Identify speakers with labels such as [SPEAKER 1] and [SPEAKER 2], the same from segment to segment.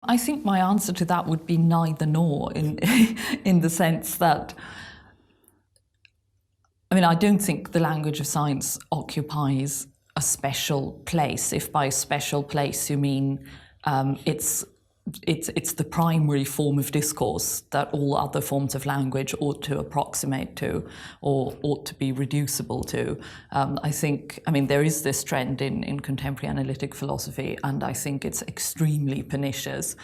[SPEAKER 1] I think my answer to that would be neither nor, in the sense that, I mean, I don't think the language of science occupies a special place. If by special place you mean it's the primary form of discourse that all other forms of language ought to approximate to or ought to be reducible to. I think, I mean, there is this trend in contemporary analytic philosophy, and I think it's extremely pernicious.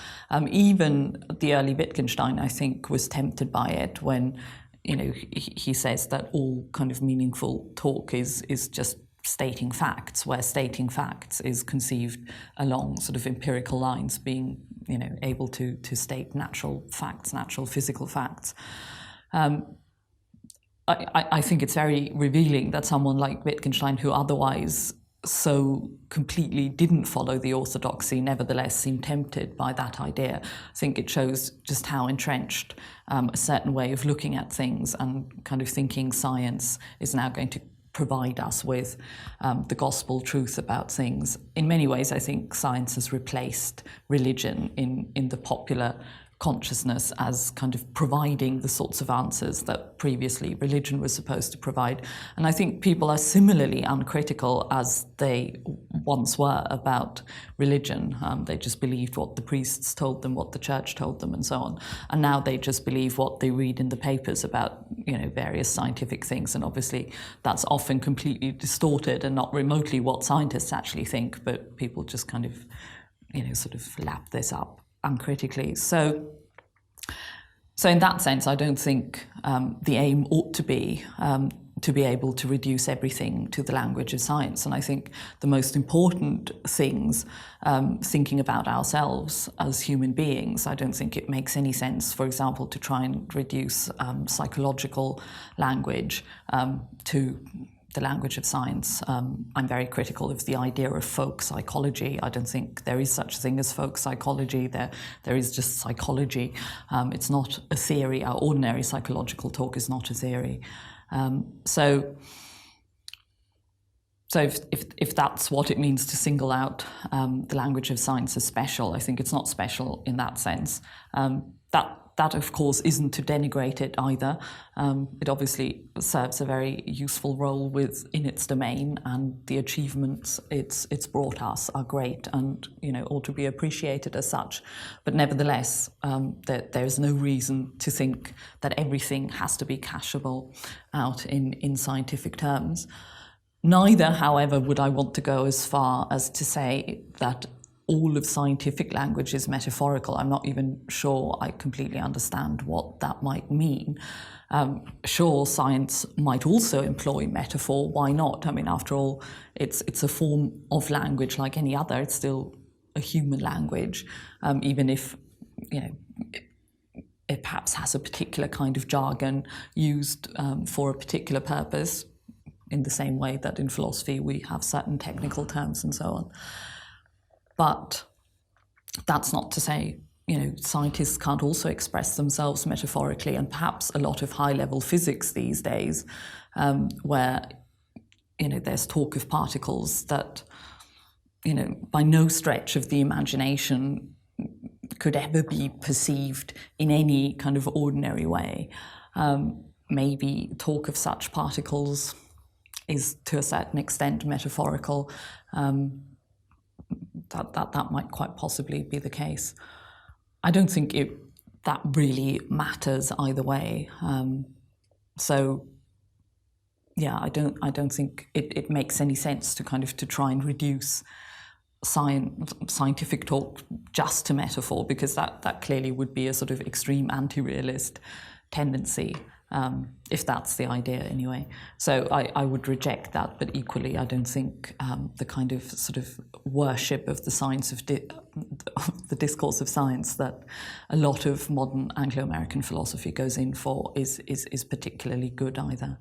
[SPEAKER 1] Even the early Wittgenstein, I think, was tempted by it when, you know, he says that all kind of meaningful talk is just stating facts, where stating facts is conceived along sort of empirical lines, being, you know, able to state natural facts, natural physical facts. I think it's very revealing that someone like Wittgenstein, who otherwise so completely didn't follow the orthodoxy, nevertheless seemed tempted by that idea. I think it shows just how entrenched a certain way of looking at things and kind of thinking science is now going to provide us with the gospel truth about things. In many ways, I think science has replaced religion in the popular consciousness as kind of providing the sorts of answers that previously religion was supposed to provide. And I think people are similarly uncritical as they once were about religion. They just believed what the priests told them, what the church told them, and so on. And now they just believe what they read in the papers about, you know, various scientific things. And obviously that's often completely distorted and not remotely what scientists actually think, but people just kind of, you know, sort of lap this up uncritically. So in that sense, I don't think the aim ought to be able to reduce everything to the language of science. And I think the most important things, thinking about ourselves as human beings, I don't think it makes any sense, for example, to try and reduce psychological language to the language of science. I'm very critical of the idea of folk psychology. I don't think there is such a thing as folk psychology. There is just psychology. It's not a theory. Our ordinary psychological talk is not a theory. So if that's what it means to single out the language of science as special, I think it's not special in that sense. That, of course, isn't to denigrate it either. It obviously serves a very useful role in its domain, and the achievements it's brought us are great and, you know, ought to be appreciated as such. But nevertheless, there's no reason to think that everything has to be cashable out in scientific terms. Neither, however, would I want to go as far as to say that all of scientific language is metaphorical. I'm not even sure I completely understand what that might mean. Sure, science might also employ metaphor. Why not? I mean, after all, it's a form of language like any other. It's still a human language, even if, you know, it perhaps has a particular kind of jargon used for a particular purpose, in the same way that in philosophy we have certain technical terms and so on. But that's not to say, you know, scientists can't also express themselves metaphorically, and perhaps a lot of high-level physics these days, where, you know, there's talk of particles that, you know, by no stretch of the imagination could ever be perceived in any kind of ordinary way. Maybe talk of such particles is to a certain extent metaphorical. That might quite possibly be the case. I don't think that really matters either way. So yeah, I don't think it makes any sense to kind of to try and reduce scientific talk just to metaphor, because that clearly would be a sort of extreme anti-realist tendency. If that's the idea anyway. So I would reject that, but equally I don't think the kind of sort of worship of the science of the discourse of science that a lot of modern Anglo-American philosophy goes in for is particularly good either.